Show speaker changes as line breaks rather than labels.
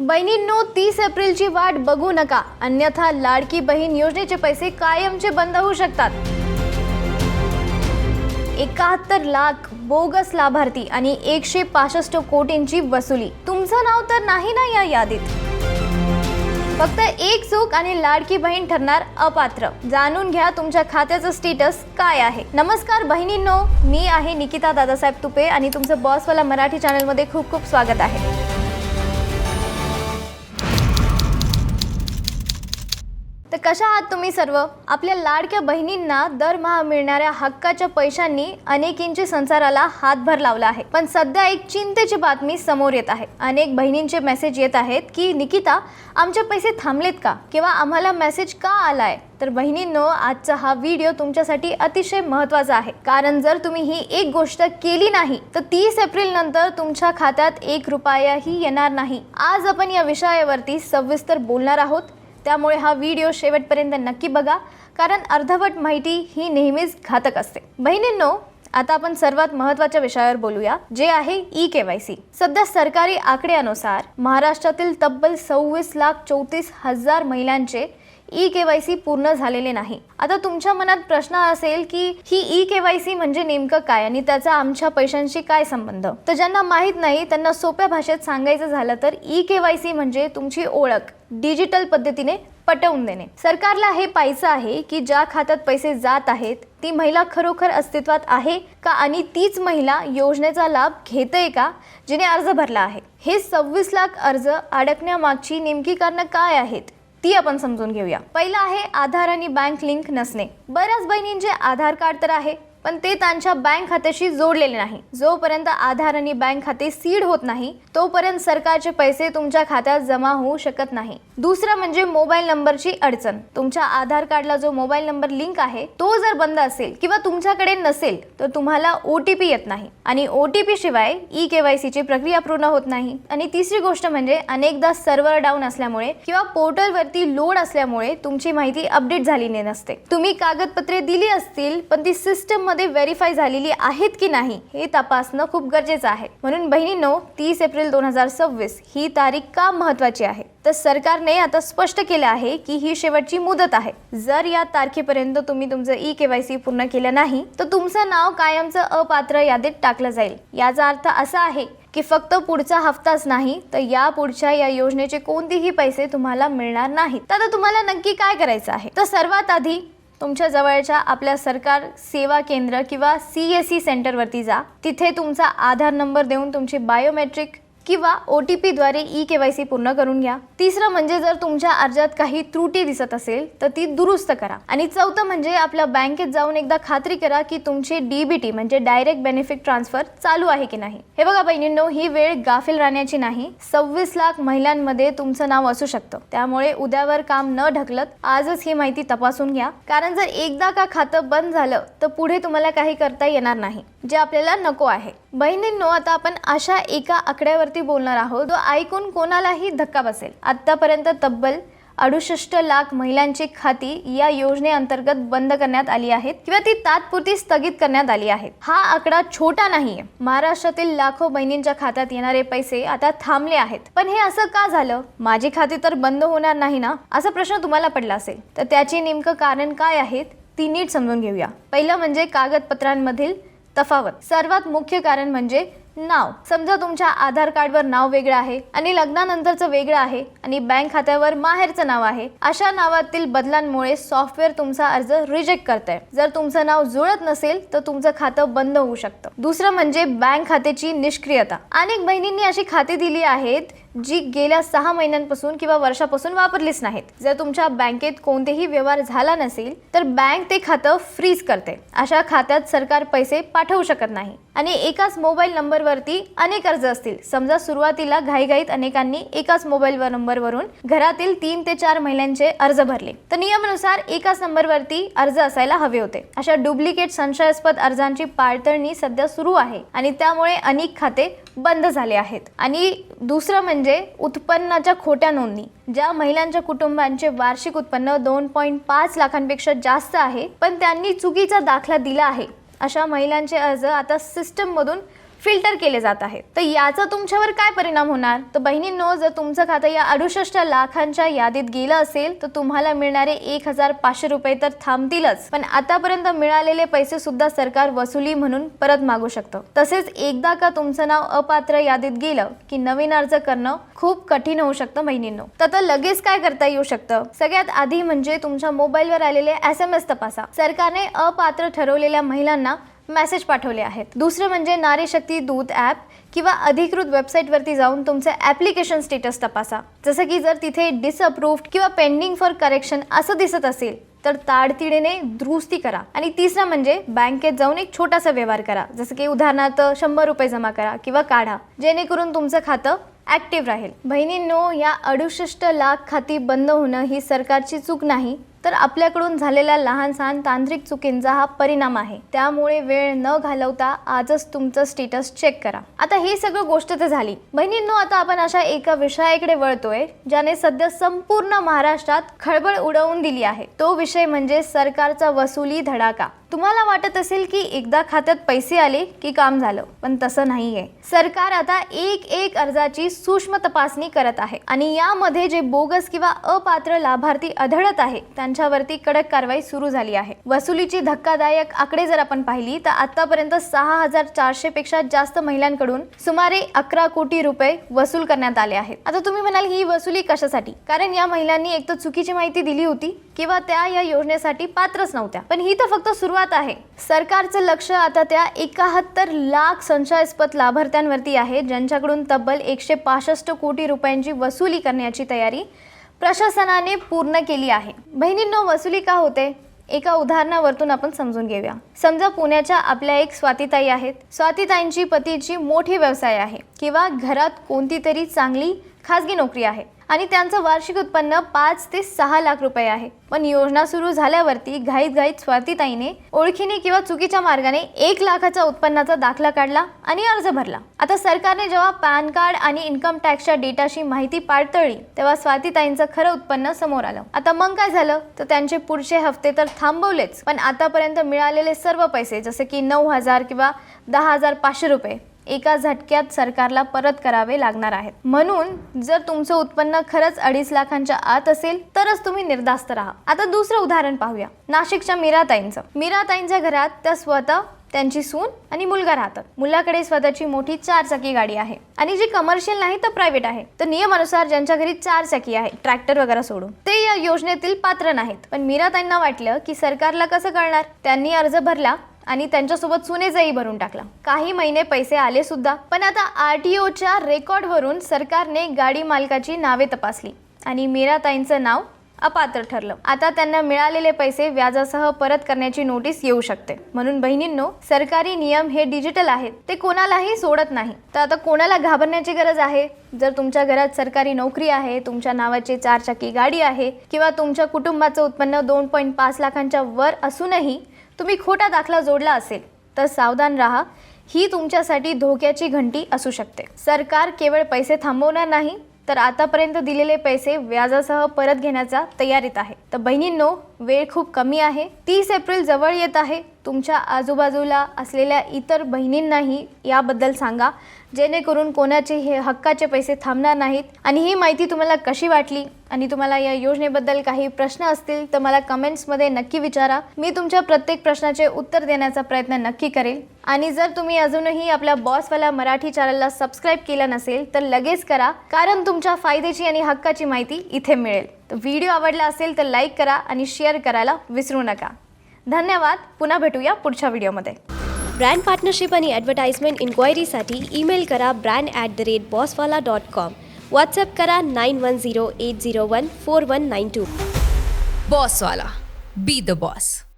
बहिणींनो, 30 एप्रिलची वाट बघू नका, अन्यथा लाडकी बहीण योजनेचे पैसे कायमचे बंद होऊ शकतात। 71 लाख बोगस लाभार्थी आणि 165 कोटींची वसुली। तुमचं नाव तर नाही ना या यादीत? फक्त एक चूक आणि लाडकी बहीण ठरणार अपात्र। जाणून घ्या तुमच्या खात्याचं स्टेटस काय आहे। नमस्कार बहिणींनो, मी आहे निकिता दादासाहेब तुपे आणि तुमचं बॉसवाला मराठी चॅनल मध्ये खूप खूप स्वागत आहे। तर कशा आहात तुम्ही सर्व? आपल्या लाडक्या बहिणींना दरमहा मिळणाऱ्या हक्काच्या पैशांनी अनेकींच्या संसाराला हातभार लावला आहे। पण सध्या एक चिंतेची बातमी समोर येत आहे। अनेक बहिणींचे मेसेज येत आहेत की निकिता, आमचे पैसे थांबलेत का किंवा आम्हाला मेसेज का आलाय? तर बहिणींनो, आजचा हा व्हिडिओ तुमच्यासाठी अतिशय महत्त्वाचा आहे, कारण जर तुम्ही ही एक गोष्ट केली नाही तर 30 एप्रिल नंतर तुमच्या खात्यात 1 रुपयाही येणार नाही। आज आपण या विषयावरती सविस्तर बोलणार आहोत, त्यामुळे हा व्हिडिओ शेवटपर्यंत नक्की बघा, कारण अर्धवट माहिती ही नेहमीच घातक असते। बहिणींनो, आता आपण सर्वात महत्त्वाच्या विषयावर बोलूया, जे आहे ई-केवायसी। सध्या सरकारी आकड्यानुसार महाराष्ट्रातील तब्बल 26,34,000 महिलांचे ई-केवायसी पूर्ण झालेले नाही। आता तुमच्या मनात प्रश्न असेल की ही ई-केवायसी म्हणजे नेमकं काय आणि त्याचा आमच्या पैशांशी काय संबंध? तर ज्यांना माहित नाही त्यांना सोप्या भाषेत सांगायचं झालं तर ई-केवायसी म्हणजे तुमची ओळख डिजिटल पद्धतीने पटवून देणे। सरकारला हे पाहायचं आहे की ज्या खात्यात पैसे जात आहेत ती महिला खरोखर अस्तित्वात आहे का आणि तीच महिला योजनेचा लाभ घेते का जिने अर्ज भरला आहे। हे 26 लाख अर्ज अडकण्यामागची नेमकी कारणं काय आहेत ती आपण समजून घेऊया। पहिला आहे आधार आणि बँक लिंक नसणे। बऱ्याच बहिणींचे आधार कार्ड तर आहे पण ते त्यांच्या बँक खात्याशी जोडलेले नाही। जोपर्यंत आधार आणि बँक खाते सीड होत नाही तोपर्यंत सरकारचे पैसे तुमच्या खात्यात जमा होऊ शकत नाही। दुसरं म्हणजे मोबाईल नंबरची अडचण। तुमच्या आधार कार्डला जो मोबाईल नंबर लिंक आहे तो जर बंद असेल किंवा तुमच्याकडे नसेल तर तुम्हाला OTP येत नाही आणि OTP शिवाय ई-केवायसी ची प्रक्रिया पूर्ण होत नाही। आणि तिसरी गोष्ट म्हणजे अनेकदा सर्व्हर डाऊन असल्यामुळे किंवा पोर्टलवरती लोड असल्यामुळे तुमची माहिती अपडेट झालेली नसते। तुम्ही कागदपत्रे दिली असतील पण ती सिस्टम मध्ये व्हेरीफाय झालेली आहेत की नाही हे तपासणं खूप गरजेचं आहे। म्हणून बहिणींनो, 30 एप्रिल 2026 ही तारीख का महत्त्वाची आहे? तर सरकारने आता स्पष्ट केले आहे की ही शेवटची मुदत आहे। जर या तारखेपर्यंत तुम्ही तुमचं ई-केवायसी पूर्ण केलं नाही तर तुमचं नाव कायमचं अपात्र यादीत टाकलं जाईल। याचा अर्थ असा आहे की फक्त पुढचा हफ्ताच नाही तर या पुढच्या या योजनेचे कोणतेही पैसे तुम्हाला मिळणार नाहीत। तर आता तुम्हाला नक्की काय करायचं आहे? तर सर्वात आधी तुमच्या जवळच्या आपल्या सरकार सेवा केंद्र किंवा CSC सेंटरवरती जा। तिथे तुमचा आधार नंबर देऊन तुमची बायोमेट्रिक किंवा OTP द्वारे ई-केवायसी पूर्ण करून घ्या। तिसरं म्हणजे जर तुमच्या अर्जात काही त्रुटी दिसत असेल तर ती दुरुस्त करा। आणि चौथं म्हणजे आपल्या बँकेत जाऊन एकदा खात्री करा की तुमचे DBT म्हणजे डायरेक्ट बेनिफिट ट्रान्सफर चालू आहे की नाही। हे बघा बहिणींनो, ही वेळ गाफील राहण्याची नाही। 26 लाख महिलांमध्ये तुमचं नाव असू शकतं, त्यामुळे उद्यावर काम न ढकलत आजच ही माहिती तपासून घ्या, कारण जर एकदा का खातं बंद झालं तर पुढे तुम्हाला काही करता येणार नाही, जे आपल्याला नको आहे। बहिणींनो, आता आपण अशा एका आकड्यावरती बोलणार आहोत जो ऐकून कोणालाही धक्का बसेल। आतापर्यंत तब्बल 68 लाख महिलांची खाती या योजनेअंतर्गत बंद करण्यात आली आहेत किंवा ती तात्पुरती स्थगित करण्यात आली आहेत। हा आकडा छोटा नाहीये। महाराष्ट्रातील लाखो बहिणींच्या खात्यात येणारे पैसे आता थांबले आहेत। पण हे असं का झालं? माझी खाती तर बंद होणार नाही ना, असा प्रश्न तुम्हाला पडला असेल। तर त्याचे नेमकं कारण काय आहेत ती नीट समजून घेऊया। पहिलं म्हणजे कागदपत्रांमधील तफावत। सर्वात मुख्य कारण म्हणजे नाव। समजा तुमच्या आधार कार्डवर नाव वेगळं आहे आणि लग्नानंतरचं वेगळं आहे आणि बँक खात्यावर माहेरचं नाव आहे। अशा नावातील बदलांमुळे सॉफ्टवेअर तुमचा अर्ज रिजेक्ट करतंय। जर तुमचं नाव जुळत नसेल तर तुमचं खातं बंद होऊ शकतं। दुसरं म्हणजे बँक खात्याची निष्क्रियता। अनेक बहिणींनी अशी खाती दिली आहेत जी गेल्या 6 महिन्यांपासून किंवा वर्षापासून वापरलीच नाहीत। जर तुमच्या बँकेत कोणतेही व्यवहार झाला नसेल तर बँक ते खातं फ्रीज करते। अशा खात्यात सरकार पैसे पाठवू शकत नाही। आणि एकाच मोबाईल नंबरवरती अनेक अर्ज असतील। समजा सुरुवातीला घाईघाईत अनेकांनी एकाच मोबाईल नंबरवरून घरातील 3 ते 4 महिलांचे अर्ज भरले तर नियमानुसार एकाच नंबरवरती अर्ज असायला हवे होते। अशा डुप्लिकेट संशयास्पद अर्जांची पडताळणी सध्या सुरू आहे आणि त्यामुळे अनेक खाते बंद झाले आहेत। आणि दुसरं म्हणजे उत्पन्नाच्या खोट्या नोंदणी। ज्या महिलांच्या कुटुंबांचे वार्षिक उत्पन्न 2.5 लाखांपेक्षा जास्त आहे पण त्यांनी चुकीचा दाखला दिला आहे, अशा महिलांचे अर्ज आता सिस्टम मधून फिल्टर केले जात आहेत. तर याचा तुमच्यावर काय परिणाम होणार? तर बहिणींनो, जर तुमचं खातं या 68 लाखांच्या यादीत गेलं असेल तर तुम्हाला मिळणारे 1500 रुपये तर थांबतीलच, पण आतापर्यंत मिळालेले पैसे सुद्धा सरकार वसुली म्हणून परत मागू शकतं. तसेच एकदा का तुमचं नाव अपात्र यादीत गेलं की नवीन अर्ज करणं खूप कठीण होऊ शकतं बहिणींनो. तर लगेच काय करता येऊ शकतं? सगळ्यात आधी म्हणजे तुमच्या मोबाईलवर आलेले SMS तपासा. सरकारने अपात्र ठरवलेल्या महिलांना मेसेज पाठवले आहेत. दुसरं म्हणजे नारी शक्ती दूत ॲप किंवा अधिकृत वेबसाईटवरती जाऊन तुमचे ॲप्लिकेशन स्टेटस तपासा. जसं की जर तिथे डिसअप्रूव्ड किंवा पेंडिंग फॉर करेक्शन असं दिसत असेल तर तातडीने दुरुस्ती करा. आणि तिसरा म्हणजे बँकेत जाऊन एक छोटासा व्यवहार करा, जसं की उदाहरणार्थ 100 रुपये जमा करा किंवा काढा, जेणेकरून तुमचं खातं ॲक्टिव्ह राहील. बहिणींनो, या 68 लाख खाती बंद होणं ही सरकारची चूक नाही, तर आपल्याकडून झालेल्या लहान सहान तांत्रिक चुकींचा हा परिणाम आहे. त्यामुळे वेळ न घालवता आजच तुमचं स्टेटस चेक करा. आता ही सगळं गोष्ट तर झाली. बहिणींनो, आता आपण अशा एका विषयाकडे वळतोय ज्याने सध्या संपूर्ण महाराष्ट्रात खळबळ उडवून दिली आहे. तो विषय म्हणजे सरकारचा वसुली धडाका. तुम्हाला वाटत असेल की एकदा खात्यात पैसे आले की काम झालं, पण तसं नाहीये. सरकार आता एक अर्जाची सूक्ष्म तपासणी करत आहे आणि यामध्ये जे बोगस किंवा अपात्र लाभार्थी आढळत आहे त्यांच्यावरती कडक कारवाई सुरू झाली आहे. वसुलीची धक्कादायक आकडे जर आपण पाहिली तर आतापर्यंत 6400 पेक्षा जास्त महिलांकडून सुमारे 11 कोटी रुपये वसूल करण्यात आले आहेत. आता तुम्ही म्हणाल ही वसुली कशासाठी? कारण या महिलांनी एक तर चुकीची माहिती दिली होती किंवा त्या या योजनेसाठी पात्रच नव्हत्या. पण ही तर फक्त सुरुवात आहे. सरकारचं लक्ष आता त्या 71 लाख संशयास्पद लाभार्थ्यांवरती आहे ज्यांच्याकडून तब्बल 165 कोटी रुपयांची वसुली करण्याची तयारी प्रशासनाने पूर्ण केली आहे. बहिणींनो, वसुली का होते? एका उदाहरणावरून आपण समजून घेऊया. समजा पुण्याच्या आपल्या एक स्वातीताई आहेत. स्वातीताईंची पतीची मोठी व्यवसाय आहे किंवा घरात कोणती तरी चांगली खाजगी नोकरी आहे आणि त्यांचं वार्षिक उत्पन्न 5 ते 6 लाख रुपये आहे. पण योजना सुरू झाल्यावरती घाईत स्वातीताईने ओळखीने किंवा चुकीच्या मार्गाने 1 लाखाचा उत्पन्नाचा दाखला काढला आणि अर्ज भरला. आता सरकारने जेव्हा पॅन कार्ड आणि इन्कम टॅक्सच्या डेटाची माहिती पाळतळली तेव्हा स्वातीताईंचं खरं उत्पन्न समोर आलं. आता मग काय झालं? तर त्यांचे पुढचे हफ्ते तर थांबवलेच, पण आतापर्यंत मिळालेले सर्व पैसे जसे की 9,000 किंवा 10,500 रुपये एका झटक्यात सरकारला परत करावे लागणार आहेत. म्हणून जर तुमचं उत्पन्न खरंच 2.5 लाखांच्या आत असेल तरच तुम्ही निर्धास्त राहा. आता दुसरं उदाहरण पाहूया. नाशिकच्या मीराताईंचं. मीराताईंच्या घरात त्या स्वतः, त्यांची सून आणि मुलगा राहतात. मुलाकडे स्वतःची मोठी 4 चाकी गाडी आहे आणि जी कमर्शियल नाही तर प्रायव्हेट आहे. तर नियमानुसार ज्यांच्या घरी 4 चाकी आहे, ट्रॅक्टर वगैरे सोडून, ते या योजनेतील पात्र नाहीत. पण मीराताईंना वाटलं की सरकारला कसं कळणार? त्यांनी अर्ज भरला आणि त्यांच्यासोबत सुनेचाही भरून टाकला. काही महिने पैसे आले सुद्धा. पण आता RTOच्या रेकॉर्डवरून सरकारने गाडी मालकाची नावे तपासली आणि मीराताईंचं नाव अपात्र ठरलं. आता त्यांना मिळालेले पैसे व्याजासह परत करण्याची नोटीस येऊ शकते. म्हणून बहिणींनो, सरकारी नियम हे डिजिटल आहेत, ते कोणालाही सोडत नाही. तर आता कोणाला घाबरण्याची गरज आहे? जर तुमच्या घरात सरकारी नोकरी आहे, तुमच्या नावाची 4 चाकी गाडी आहे किंवा तुमच्या कुटुंबाचं उत्पन्न 2.5 लाखांच्या वर असूनही तुम्ही खोटा दाखला जोडला असेल तर सावधान राहा. ही तुमच्यासाठी धोक्याची घंटी असू शकते. सरकार केवळ पैसे थांबवणार नाही तर आतापर्यंत दिलेले पैसे व्याजासह परत घेण्याच्या तयारीत आहे. तर बहिणींनो, वेळ खूप कमी आहे. 30 एप्रिल जवळ येत आहे. तुमच्या आजूबाजूला असलेल्या इतर बहिणींनाही याबद्दल सांगा, जेणेकरून कोणाचे हे हक्काचे पैसे थांबणार नाहीत. आणि ही माहिती तुम्हाला कशी वाटली आणि तुम्हाला या योजनेबद्दल काही प्रश्न असतील तर मला कमेंट्समध्ये नक्की विचारा. मी तुमच्या प्रत्येक प्रश्नाचे उत्तर देण्याचा प्रयत्न नक्की करेल. आणि जर तुम्ही अजूनही आपल्या बॉसवाला मराठी चॅनलला सबस्क्राईब केलं नसेल तर लगेच करा, कारण तुमच्या फायद्याची आणि हक्काची माहिती इथे मिळेल. तर व्हिडिओ आवडला असेल तर लाईक करा आणि शेअर करायला विसरू नका. धन्यवाद. पुन्हा भेटूया पुढच्या व्हिडिओमध्ये.
ब्रँड पार्टनरशिप आणि ॲडव्हर्टाइजमेंट इन्क्वायरीसाठी ईमेल करा brand@bosswala.com. व्हॉट्सअप करा 9108014192.
बॉसवाला. Be the boss.